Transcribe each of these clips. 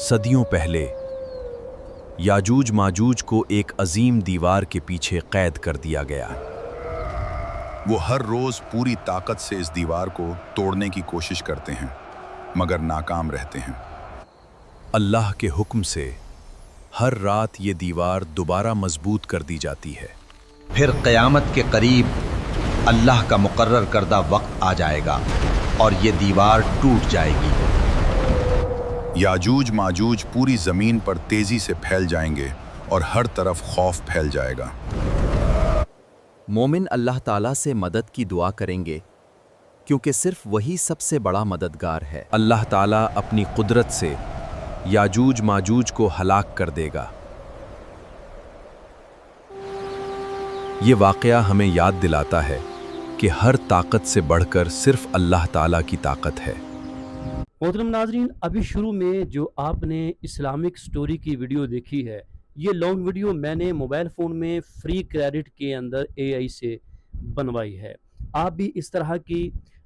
सदियों पहले याजूज माजूज को एक अजीम दीवार के पीछे कैद कर दिया गया। वो हर रोज पूरी ताकत से इस दीवार को तोड़ने की कोशिश करते हैं, मगर नाकाम रहते हैं। अल्लाह के हुक्म से हर रात ये दीवार दोबारा मजबूत कर दी जाती है। फिर क़यामत के करीब अल्लाह का मुकर्रर करदा वक्त आ जाएगा और ये दीवार टूट जाएगी। याजूज माजूज पूरी जमीन पर तेजी से फैल जाएंगे और हर तरफ खौफ फैल जाएगा। मोमिन अल्लाह ताला से मदद की दुआ करेंगे क्योंकि सिर्फ वही सबसे बड़ा मददगार है। अल्लाह ताला अपनी कुदरत से याजूज माजूज को हलाक कर देगा। ये वाक़या हमें याद दिलाता है कि हर ताकत से बढ़कर सिर्फ अल्लाह ताला की ताकत है। मोहतरम नाजरीन, अभी शुरू में जो आपने इस्लामिक स्टोरी की वीडियो देखी है, ये लॉन्ग वीडियो मैंने मोबाइल फ़ोन में फ्री क्रेडिट के अंदर एआई से बनवाई है। आप भी इस तरह की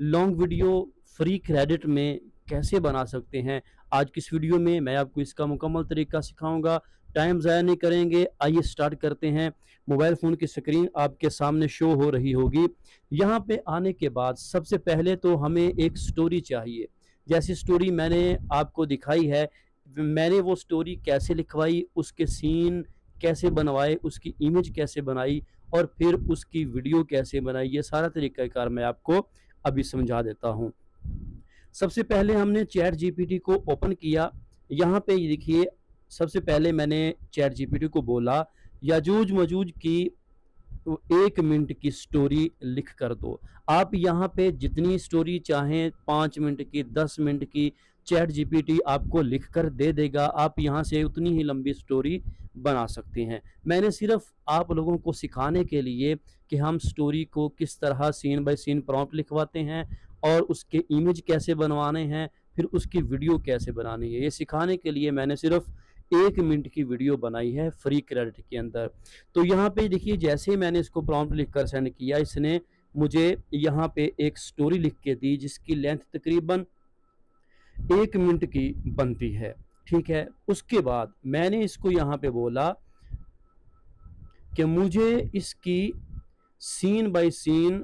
लॉन्ग वीडियो फ्री क्रेडिट में कैसे बना सकते हैं, आज की इस वीडियो में मैं आपको इसका मुकम्मल तरीका सिखाऊंगा। टाइम ज़ाया नहीं करेंगे, आइए स्टार्ट करते हैं। मोबाइल फ़ोन की स्क्रीन आपके सामने शो हो रही होगी। यहाँ पे आने के बाद सबसे पहले तो हमें एक स्टोरी चाहिए। जैसी स्टोरी मैंने आपको दिखाई है, मैंने वो स्टोरी कैसे लिखवाई, उसके सीन कैसे बनवाए, उसकी इमेज कैसे बनाई और फिर उसकी वीडियो कैसे बनाई, ये सारा तरीक़ाकार मैं आपको अभी समझा देता हूँ। सबसे पहले हमने चैट जीपीटी को ओपन किया। यहाँ पे ये देखिए, सबसे पहले मैंने चैट जीपीटी को बोला याजूज मजूज की 1 मिनट की स्टोरी लिख कर दो। आप यहाँ पे जितनी स्टोरी चाहें, 5 मिनट की, 10 मिनट की, चैट जीपीटी आपको लिख कर दे देगा। आप यहाँ से उतनी ही लंबी स्टोरी बना सकते हैं। मैंने सिर्फ आप लोगों को सिखाने के लिए कि हम स्टोरी को किस तरह सीन बाय सीन प्रॉम्प्ट लिखवाते हैं और उसके इमेज कैसे बनवाने हैं, फिर उसकी वीडियो कैसे बनानी है, ये सिखाने के लिए मैंने सिर्फ 1 मिनट की वीडियो बनाई है फ्री क्रेडिट के अंदर। तो यहाँ पे देखिए, जैसे ही मैंने इसको प्रॉम्प्ट लिख कर सेंड किया, इसने मुझे यहाँ पे एक स्टोरी लिख के दी जिसकी लेंथ तकरीबन 1 मिनट की बनती है। ठीक है, उसके बाद मैंने इसको यहाँ पे बोला कि मुझे इसकी सीन बाय सीन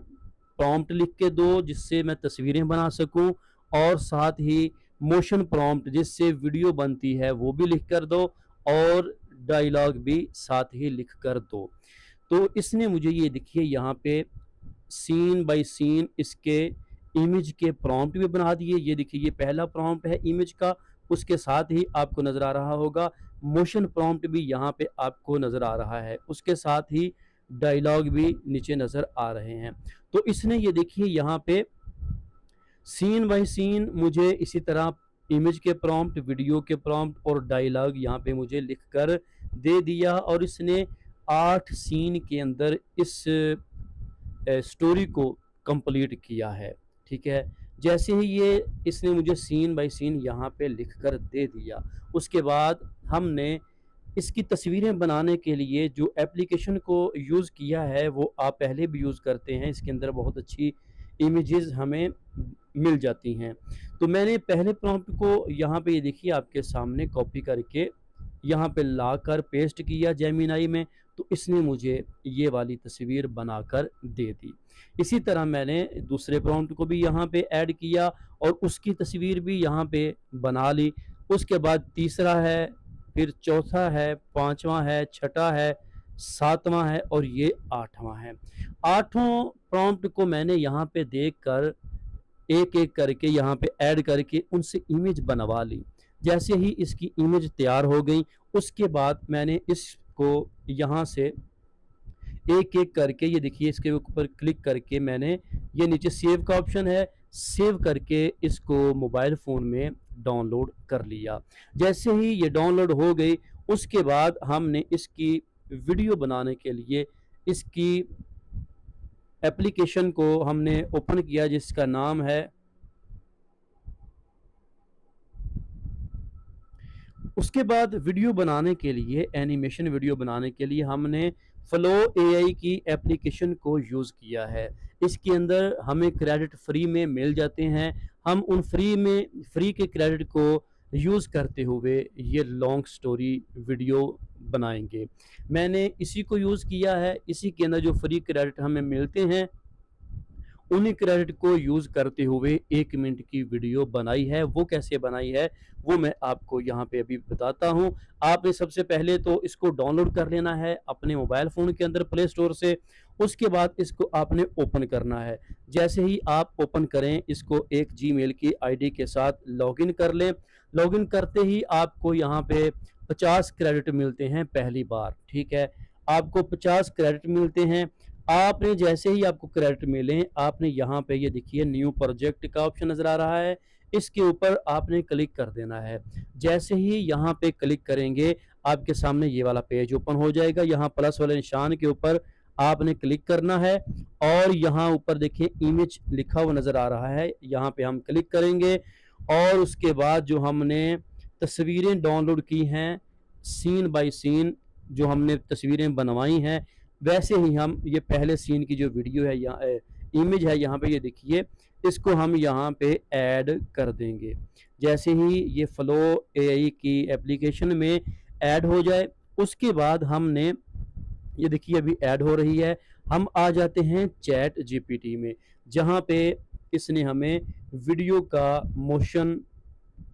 प्रॉम्प्ट लिख के दो जिससे मैं तस्वीरें बना सकूं, और साथ ही मोशन प्रॉम्प्ट जिससे वीडियो बनती है वो भी लिख कर दो और डायलॉग भी साथ ही लिख कर दो। तो इसने मुझे ये देखिए यहाँ पे सीन बाय सीन इसके इमेज के प्रॉम्प्ट भी बना दिए। ये देखिए, ये पहला प्रॉम्प्ट है इमेज का, उसके साथ ही आपको नज़र आ रहा होगा मोशन प्रॉम्प्ट भी यहाँ पे आपको नज़र आ रहा है, उसके साथ ही डायलॉग भी नीचे नज़र आ रहे हैं। तो इसने ये देखिए यहाँ पे सीन बाय सीन मुझे इसी तरह इमेज के प्रॉम्प्ट, वीडियो के प्रॉम्प्ट और डायलॉग यहाँ पे मुझे लिख कर दे दिया, और इसने 8 सीन के अंदर इस स्टोरी को कंप्लीट किया है। ठीक है, जैसे ही ये इसने मुझे सीन बाय सीन यहाँ पे लिख कर दे दिया, उसके बाद हमने इसकी तस्वीरें बनाने के लिए जो एप्लीकेशन को यूज़ किया है वो आप पहले भी यूज़ करते हैं। इसके अंदर बहुत अच्छी इमेजेस हमें मिल जाती हैं। तो मैंने पहले प्रॉम्प्ट को यहाँ पे ये देखिए आपके सामने कॉपी करके यहाँ पे ला कर पेस्ट किया जेमिनाई में, तो इसने मुझे ये वाली तस्वीर बनाकर दे दी। इसी तरह मैंने दूसरे प्रॉम्प्ट को भी यहाँ पे ऐड किया और उसकी तस्वीर भी यहाँ पे बना ली। उसके बाद तीसरा है, फिर चौथा है, पाँचवा है, छठा है, सातवां है और ये 8वां है। 8 प्रॉम्प्ट को मैंने यहाँ पे देखकर एक एक करके यहाँ पे ऐड करके उनसे इमेज बनवा ली। जैसे ही इसकी इमेज तैयार हो गई, उसके बाद मैंने इसको यहाँ से एक एक करके, ये देखिए इसके ऊपर क्लिक करके मैंने, ये नीचे सेव का ऑप्शन है, सेव करके इसको मोबाइल फ़ोन में डाउनलोड कर लिया। जैसे ही ये डाउनलोड हो गई, उसके बाद हमने इसकी वीडियो बनाने के लिए इसकी एप्लीकेशन को हमने ओपन किया जिसका नाम है, उसके बाद वीडियो बनाने के लिए, एनिमेशन वीडियो बनाने के लिए हमने फ्लो एआई की एप्लीकेशन को यूज़ किया है। इसके अंदर हमें क्रेडिट फ्री में मिल जाते हैं। हम उन फ्री के क्रेडिट को यूज़ करते हुए ये लॉन्ग स्टोरी वीडियो बनाएंगे। मैंने इसी को यूज़ किया है, इसी के अंदर जो फ्री क्रेडिट हमें मिलते हैं उन्हीं क्रेडिट को यूज़ करते हुए 1 मिनट की वीडियो बनाई है। वो कैसे बनाई है वो मैं आपको यहाँ पे अभी बताता हूँ। आपने सबसे पहले तो इसको डाउनलोड कर लेना है अपने मोबाइल फ़ोन के अंदर प्ले स्टोर से। उसके बाद इसको आपने ओपन करना है। जैसे ही आप ओपन करें इसको एक जीमेल की आईडी के साथ लॉगिन कर लें। लॉगिन करते ही आपको यहाँ पे 50 क्रेडिट मिलते हैं पहली बार, ठीक है? आपको 50 क्रेडिट मिलते हैं। आपने जैसे ही आपको क्रेडिट मिले आपने यहाँ पे ये देखिए न्यू प्रोजेक्ट का ऑप्शन नज़र आ रहा है, इसके ऊपर आपने क्लिक कर देना है। जैसे ही यहाँ पे क्लिक करेंगे आपके सामने ये वाला पेज ओपन हो जाएगा। यहाँ प्लस वाले निशान के ऊपर आपने क्लिक करना है और यहाँ ऊपर देखिए इमेज लिखा हुआ नज़र आ रहा है, यहाँ पे हम क्लिक करेंगे और उसके बाद जो हमने तस्वीरें डाउनलोड की हैं सीन बाय सीन जो हमने तस्वीरें बनवाई हैं वैसे ही हम ये पहले सीन की जो वीडियो है यहाँ इमेज है यहाँ पे ये देखिए इसको हम यहाँ पे ऐड कर देंगे। जैसे ही ये फ्लो एआई की एप्लीकेशन में ऐड हो जाए उसके बाद हमने ये देखिए अभी ऐड हो रही है। हम आ जाते हैं चैट जीपीटी में जहाँ पे इसने हमें वीडियो का मोशन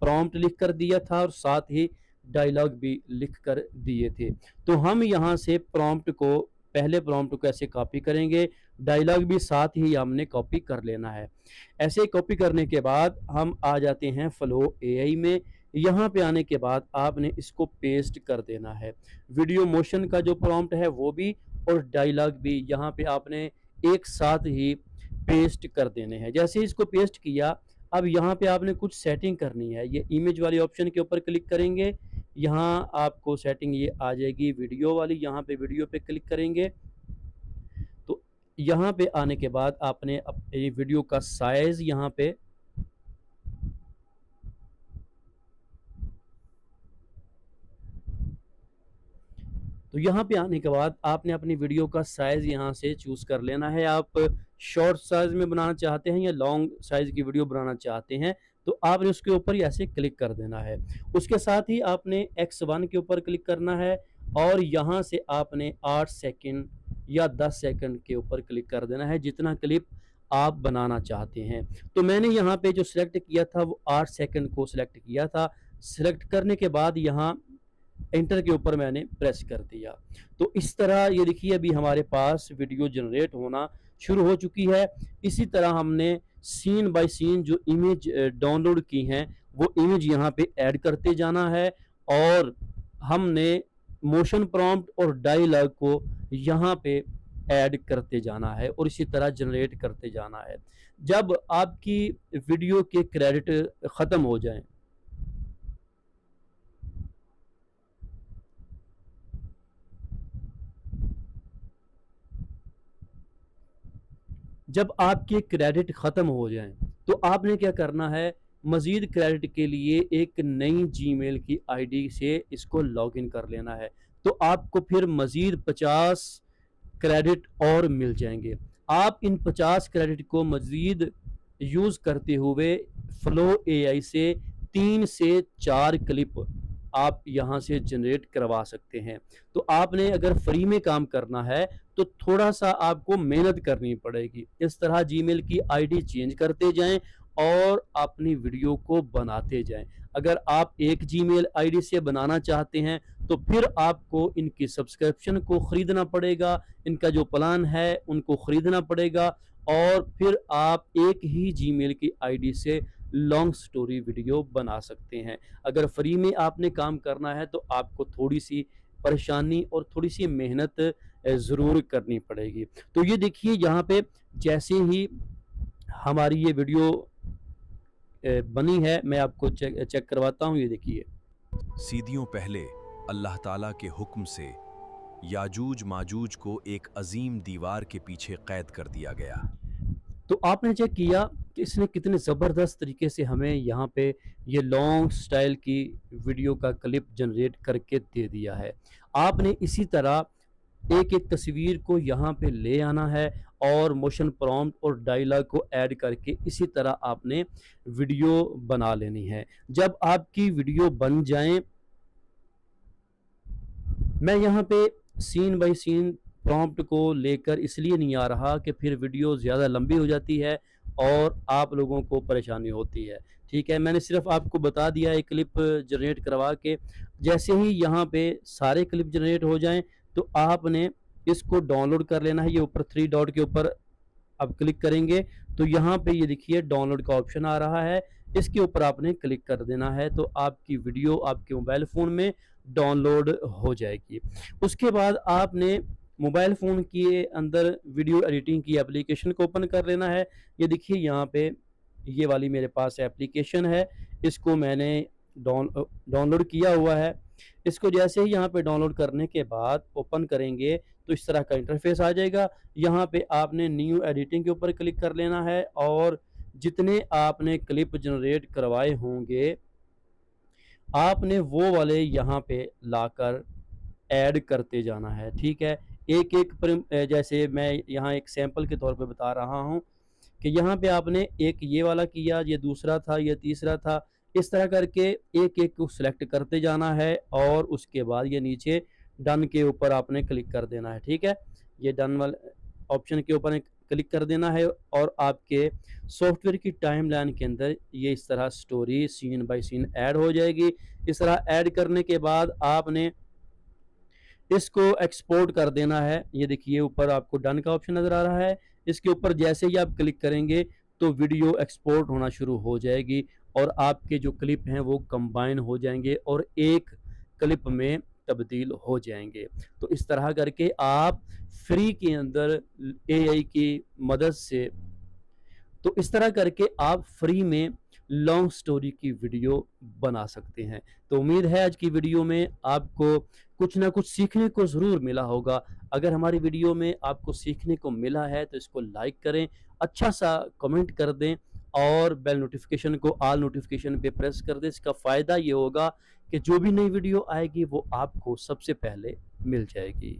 प्रॉम्प्ट लिख कर दिया था और साथ ही डायलॉग भी लिख कर दिए थे। तो हम यहाँ से प्रॉम्प्ट को पहले प्रॉम्प्ट को ऐसे कॉपी करेंगे, डायलॉग भी साथ ही हमने कॉपी कर लेना है। ऐसे कॉपी करने के बाद हम आ जाते हैं फ्लो एआई में। यहाँ पे आने के बाद आपने इसको पेस्ट कर देना है। वीडियो मोशन का जो प्रॉम्प्ट है वो भी और डायलॉग भी यहाँ पे आपने एक साथ ही पेस्ट कर देने हैं। जैसे इसको पेस्ट किया अब यहाँ पे आपने कुछ सेटिंग करनी है। ये इमेज वाले ऑप्शन के ऊपर क्लिक करेंगे, यहाँ आपको सेटिंग ये आ जाएगी वीडियो वाली, यहाँ पे वीडियो पे क्लिक करेंगे तो यहाँ पे आने के बाद आपने ये वीडियो का साइज यहाँ पे तो यहाँ पे आने के बाद आपने अपनी वीडियो का साइज़ यहाँ से चूज़ कर लेना है। आप शॉर्ट साइज़ में बनाना चाहते हैं या लॉन्ग साइज़ की वीडियो बनाना चाहते हैं तो आपने उसके ऊपर ऐसे क्लिक कर देना है। उसके साथ ही आपने X1 के ऊपर क्लिक करना है और यहाँ से आपने 8 सेकंड या 10 सेकंड के ऊपर क्लिक कर देना है जितना क्लिप आप बनाना चाहते हैं। तो मैंने यहाँ पे जो सिलेक्ट किया था वो 8 सेकंड को सिलेक्ट किया था। सिलेक्ट करने के बाद यहाँ एंटर के ऊपर मैंने प्रेस कर दिया। तो इस तरह ये देखिए अभी हमारे पास वीडियो जनरेट होना शुरू हो चुकी है। इसी तरह हमने सीन बाय सीन जो इमेज डाउनलोड की हैं वो इमेज यहाँ पे ऐड करते जाना है और हमने मोशन प्रॉम्प्ट और डायलॉग को यहाँ पे ऐड करते जाना है और इसी तरह जनरेट करते जाना है। जब आपकी वीडियो के क्रेडिट ख़त्म हो जाएं जब आपके क्रेडिट ख़त्म हो जाएं तो आपने क्या करना है, मज़ीद क्रेडिट के लिए एक नई जीमेल की आईडी से इसको लॉगिन कर लेना है। तो आपको फिर मज़ीद 50 क्रेडिट और मिल जाएंगे। आप इन 50 क्रेडिट को मज़ीद यूज़ करते हुए फ्लो एआई से 3 से 4 क्लिप आप यहाँ से जनरेट करवा सकते हैं। तो आपने अगर फ्री में काम करना है तो थोड़ा सा आपको मेहनत करनी पड़ेगी। इस तरह जीमेल की आईडी चेंज करते जाएं और अपनी वीडियो को बनाते जाएं। अगर आप एक जीमेल आईडी से बनाना चाहते हैं तो फिर आपको इनकी सब्सक्रिप्शन को ख़रीदना पड़ेगा, इनका जो प्लान है उनको ख़रीदना पड़ेगा और फिर आप एक ही जीमेल की आईडी से लॉन्ग स्टोरी वीडियो बना सकते हैं। अगर फ्री में आपने काम करना है तो आपको थोड़ी सी परेशानी और थोड़ी सी मेहनत ज़रूर करनी पड़ेगी। तो ये देखिए यहाँ पे जैसे ही हमारी ये वीडियो बनी है मैं आपको चेक करवाता हूँ। ये देखिए सदियों पहले अल्लाह ताला के हुक्म से याजूज माजूज को एक अजीम दीवार के पीछे कैद कर दिया गया। तो आपने चेक किया कि इसने कितने ज़बरदस्त तरीके से हमें यहाँ पे ये लॉन्ग स्टाइल की वीडियो का क्लिप जनरेट करके दे दिया है। आपने इसी तरह एक एक तस्वीर को यहाँ पे ले आना है और मोशन प्रॉम्प्ट और डायलॉग को ऐड करके इसी तरह आपने वीडियो बना लेनी है। जब आपकी वीडियो बन जाए, मैं यहाँ पे सीन बाय सीन प्रॉम्प्ट को लेकर इसलिए नहीं आ रहा कि फिर वीडियो ज़्यादा लंबी हो जाती है और आप लोगों को परेशानी होती है। ठीक है, मैंने सिर्फ आपको बता दिया है क्लिप जनरेट करवा के। जैसे ही यहाँ पे सारे क्लिप जनरेट हो जाएं तो आपने इसको डाउनलोड कर लेना है। ये ऊपर 3 डॉट के ऊपर अब क्लिक करेंगे तो यहाँ पे ये देखिए डाउनलोड का ऑप्शन आ रहा है, इसके ऊपर आपने क्लिक कर देना है तो आपकी वीडियो आपके मोबाइल फ़ोन में डाउनलोड हो जाएगी। उसके बाद आपने मोबाइल फ़ोन के अंदर वीडियो एडिटिंग की एप्लीकेशन को ओपन कर लेना है। ये देखिए यहाँ पे ये वाली मेरे पास एप्लीकेशन है, इसको मैंने डाउनलोड किया हुआ है। इसको जैसे ही यहाँ पे डाउनलोड करने के बाद ओपन करेंगे तो इस तरह का इंटरफेस आ जाएगा। यहाँ पे आपने न्यू एडिटिंग के ऊपर क्लिक कर लेना है और जितने आपने क्लिप जनरेट करवाए होंगे आपने वो वाले यहाँ पे लाकर ऐड करते जाना है। ठीक है, एक एक जैसे मैं यहाँ एक सैंपल के तौर पे बता रहा हूँ कि यहाँ पे आपने एक ये वाला किया, ये दूसरा था, ये तीसरा था, इस तरह करके एक एक को सिलेक्ट करते जाना है और उसके बाद ये नीचे डन के ऊपर आपने क्लिक कर देना है। ठीक है, ये डन वाले ऑप्शन के ऊपर क्लिक कर देना है और आपके सॉफ्टवेयर की टाइमलाइन के अंदर ये इस तरह story scene by scene add हो जाएगी। इस तरह ऐड करने के बाद आपने इसको एक्सपोर्ट कर देना है। ये देखिए ऊपर आपको डन का ऑप्शन नज़र आ रहा है, इसके ऊपर जैसे ही आप क्लिक करेंगे तो वीडियो एक्सपोर्ट होना शुरू हो जाएगी और आपके जो क्लिप हैं वो कंबाइन हो जाएंगे और एक क्लिप में तब्दील हो जाएंगे। तो इस तरह करके आप फ्री के अंदर एआई की मदद से, तो इस तरह करके आप फ्री में लॉन्ग स्टोरी की वीडियो बना सकते हैं। तो उम्मीद है आज की वीडियो में आपको कुछ ना कुछ सीखने को ज़रूर मिला होगा। अगर हमारी वीडियो में आपको सीखने को मिला है तो इसको लाइक करें, अच्छा सा कमेंट कर दें और बेल नोटिफिकेशन को ऑल नोटिफिकेशन पे प्रेस कर दें। इसका फ़ायदा ये होगा कि जो भी नई वीडियो आएगी वो आपको सबसे पहले मिल जाएगी।